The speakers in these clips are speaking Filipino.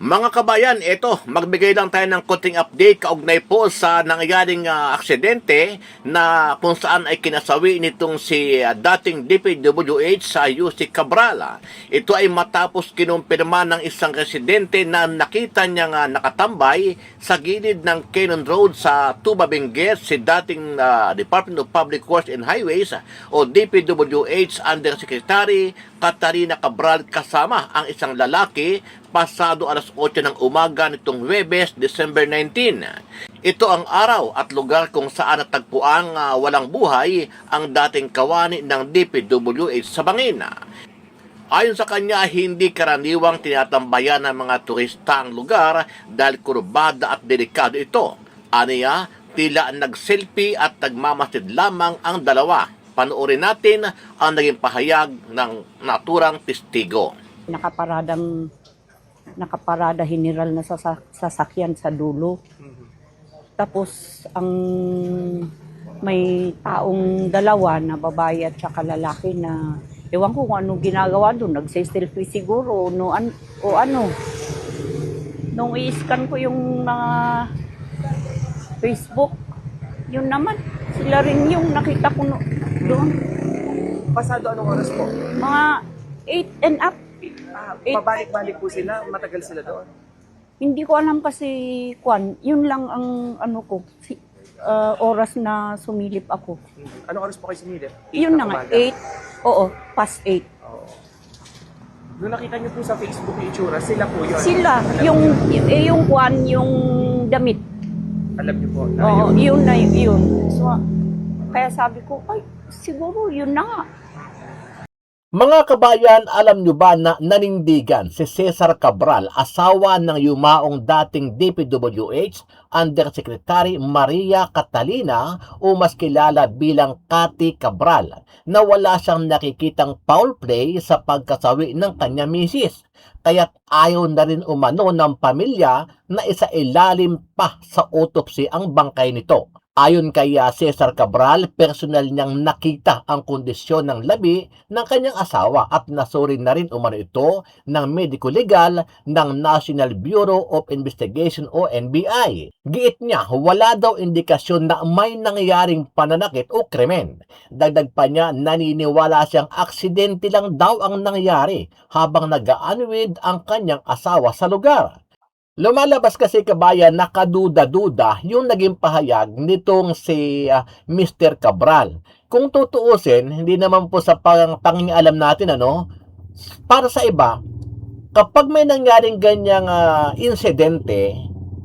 Mga kabayan, eto, magbigay lang tayo ng konting update kaugnay po sa nangyaring aksidente na kung saan ay kinasawi nitong si dating DPWH sa UC Cabral. Ito ay matapos kinumpirma ng isang residente na nakita niyang nakatambay sa gilid ng Cannon Road sa Tuba Benguet si dating Department of Public Works and Highways o DPWH Undersecretary Catalina Cabral kasama ang isang lalaki pasado alas 8 ng umaga nitong Huwebes, December 19. Ito ang araw at lugar kung saan natagpuang walang buhay ang dating kawani ng DPWH sa Bangin. Ayon sa kanya, hindi karaniwang tinatambayan ng mga turista ang lugar dahil kurbada at delikado ito. Aniya, tila nag-selfie at nagmamasid lamang ang dalawa. Panoorin natin ang naging pahayag ng naturang testigo. Nakaparada general na sasakyan sa dulo. Tapos ang may taong dalawa na babae at saka lalaki na ewan ko kung anong ginagawa doon, nagse-selfie siguro o ano. Nung i-scan ko yung mga Facebook, yun naman, sila rin yung nakita ko doon. Pasado anong oras po? Mga 8 and up. Pabalik-balik po sila, matagal sila doon. Hindi ko alam kasi, yun lang ang oras na sumilip ako. Anong oras po kayo sumilip? Yun na nga, 8, past 8. Oo. Nung nakita niyo po sa Facebook yung itsura, sila po yun? Sila, yung damit. Alam niyo po? Na Oo, yun. So, kaya sabi ko, ay, siguro yun na nga. Mga kabayan, alam nyo ba na nanindigan si Cesar Cabral, asawa ng yumaong dating DPWH Undersecretary Maria Catalina o mas kilala bilang Cathy Cabral, na wala siyang nakikitang foul play sa pagkasawi ng kanya misis. Kaya't ayaw na rin umano ng pamilya na isailalim pa sa autopsy ang bangkay nito. Ayon kay Cesar Cabral, personal niyang nakita ang kondisyon ng labi ng kanyang asawa at nasuri na rin umano ito ng medico legal ng National Bureau of Investigation o NBI. Giit niya, wala daw indikasyon na may nangyaring pananakit o krimen. Dagdag pa niya, naniniwala siyang aksidente lang daw ang nangyari habang nag-aanwid ang kanyang asawa sa lugar. Lumalabas kasi kabayan na kaduda-duda yung naging pahayag nitong si Mr. Cabral. Kung tutuusin, hindi naman po sa pangingalam natin, para sa iba, kapag may nangyaring ganyang insidente,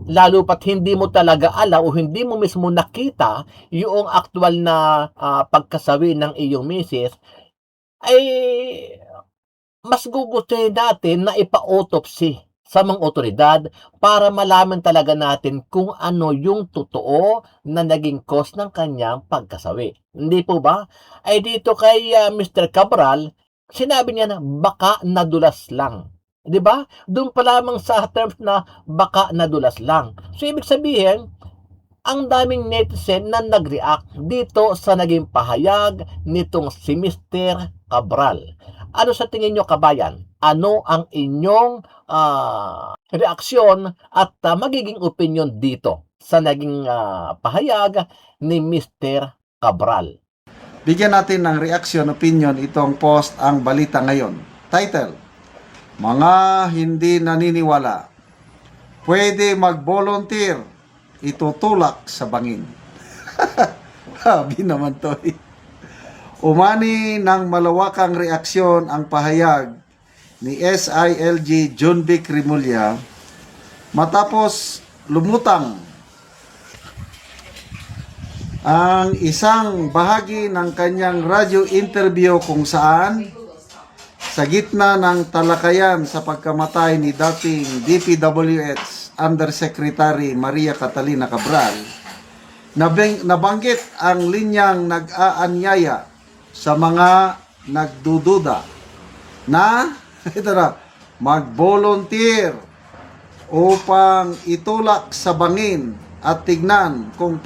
lalo pat hindi mo talaga alam o hindi mo mismo nakita yung aktual na pagkasawi ng iyong misis, ay mas gugustuhin natin na ipa-autopsy sa mga otoridad para malaman talaga natin kung ano yung totoo na naging cause ng kanyang pagkasawi. Hindi po ba? Ay dito kay Mr. Cabral, sinabi niya na baka nadulas lang. 'Di ba? Doon pa lamang sa terms na baka nadulas lang. So ibig sabihin, ang daming netizen na nag-react dito sa naging pahayag nitong si Mr. Cabral. Ano sa tingin nyo kabayan? Ano ang inyong reaksyon at magiging opinion dito sa naging pahayag ni Mr. Cabral? Bigyan natin ng reaksyon, opinion itong post ang balita ngayon. Title, Mga hindi naniniwala, pwede mag-volunteer, itutulak sa bangin. Habi naman to eh. Umani ng malawakang reaksyon ang pahayag ni SILG John Vic Rimulya matapos lumutang ang isang bahagi ng kanyang radio interview kung saan sa gitna ng talakayan sa pagkamatay ni dating DPWH Undersecretary Maria Catalina Cabral, nabanggit ang linyang nag-aanyaya sa mga nagdududa na mag-volunteer upang itulak sa bangin at tignan kung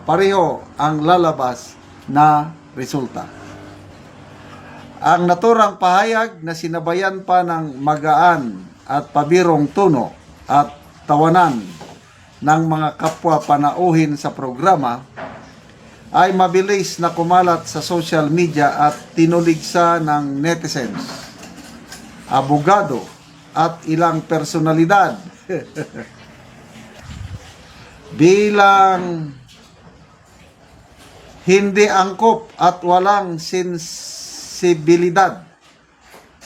pareho ang lalabas na resulta. Ang naturang pahayag na sinabayan pa ng magaan at pabirong tono at tawanan ng mga kapwa panauhin sa programa ay mabilis na kumalat sa social media at tinuligsa ng netizens, abogado at ilang personalidad bilang hindi angkop at walang sensibilidad.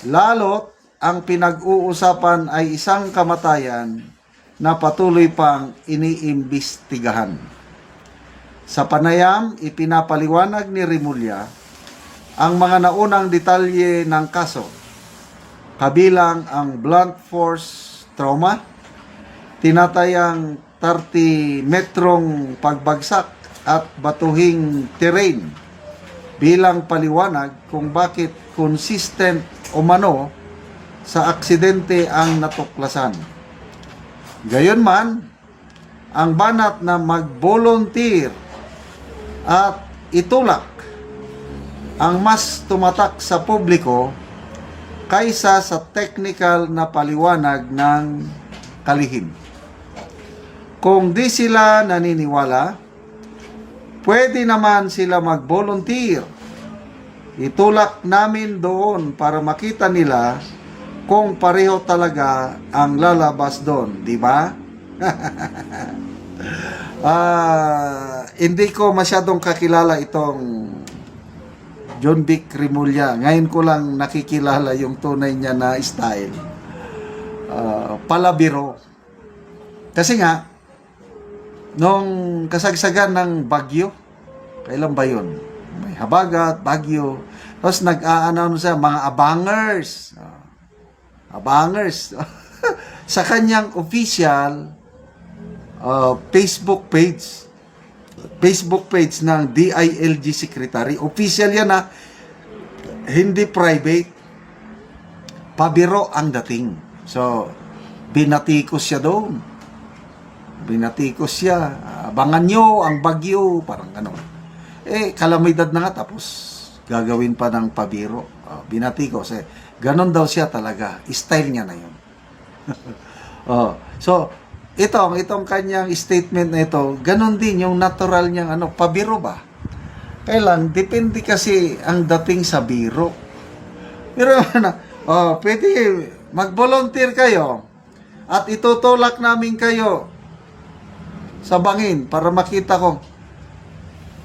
Lalo't ang pinag-uusapan ay isang kamatayan na patuloy pang iniimbestigahan. Sa panayam, ipinapaliwanag ni Remulla ang mga naunang detalye ng kaso, kabilang ang blunt force trauma, tinatayang 30 metrong pagbagsak at batuhing terrain bilang paliwanag kung bakit consistent umano sa aksidente ang natuklasan. Gayunman, ang banat na mag-volunteer at itulak ang mas tumatak sa publiko kaysa sa technical na paliwanag ng kalihim. Kung di sila naniniwala, pwede naman sila mag-volunteer. Itulak namin doon para makita nila kung pareho talaga ang lalabas doon, di ba? Hindi ko masyadong kakilala itong John Vic Remulla. Ngayon ko lang nakikilala yung tunay niya na style. Palabiro. Kasi nga, nung kasagsagan ng bagyo, kailan ba yun? May habagat, bagyo. Tapos nag-a-announce siya, mga abangers. Abangers. Sa kanyang official Facebook page ng DILG Secretary. Official yan na, hindi private. Pabiro ang dating. So, binatikos siya doon. Binatikos siya. Abangan nyo ang bagyo. Parang gano'n. Kalamidad na nga. Tapos, gagawin pa ng pabiro. Binatikos. Ganon daw siya talaga. Style niya na yun. So, itong kanyang statement na ito, ganon din yung natural niyang pabiro ba? Kailan, depende kasi ang dating sa biro. Pero pwede mag-volunteer kayo at itutulak namin kayo sa bangin para makita ko.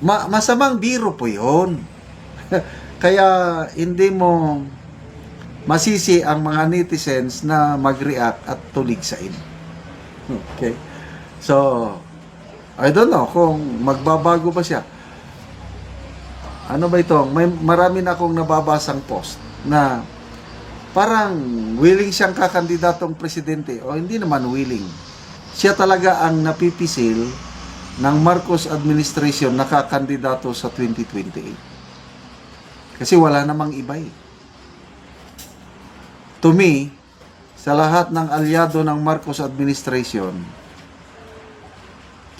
Masamang biro po yun. Kaya hindi mo masisi ang mga netizens na mag-react at tuligsain. Okay. So, I don't know kung magbabago ba siya. Ano ba ito? Marami na akong nababasang post na parang willing siyang kakandidatong presidente o hindi naman willing. Siya talaga ang napipisil ng Marcos administration na kakandidato sa 2028. Kasi wala namang iba eh. To me, sa lahat ng alyado ng Marcos administration,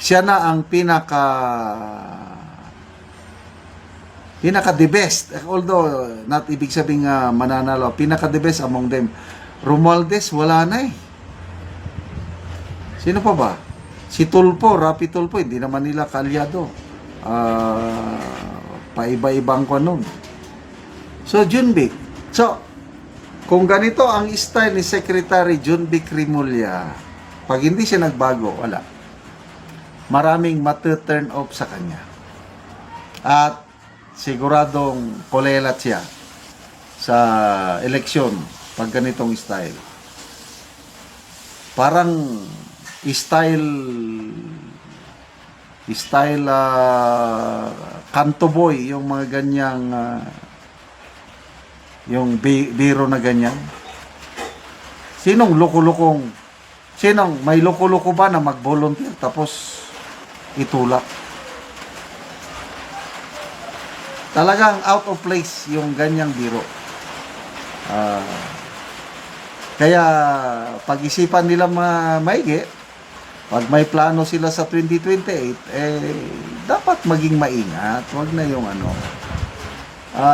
siya na ang pinaka the best. Although, not ibig sabing mananalo. Pinaka the best among them. Romualdez, wala na eh. Sino pa ba? Si Tulfo, Rapi Tulfo, hindi naman nila kaalyado. Paiba-ibang ko nun. So, Junbic. So, kung ganito ang style ni Secretary John Vic Remulla, pag hindi siya nagbago, wala. Maraming matu-turn off sa kanya. At siguradong kolelat siya sa eleksyon pag ganitong style. Parang style kanto boy, yung mga ganyang yung biro na ganyan. Sinong may loko-loko ba na mag-volunteer tapos itulak? Talagang out of place yung ganyang biro. Kaya pag-isipan nila maigi, pag may plano sila sa 2028, dapat maging maingat. Wag na yung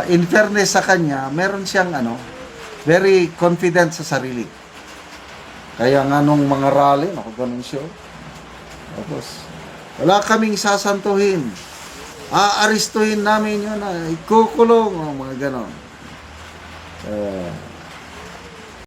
in fairness sa kanya, meron siyang very confident sa sarili. Kaya nga nung mga rally, ako ganun siya. Tapos, wala kaming sasantuhin. Aaristuhin namin yun, ikukulong, mga ganon.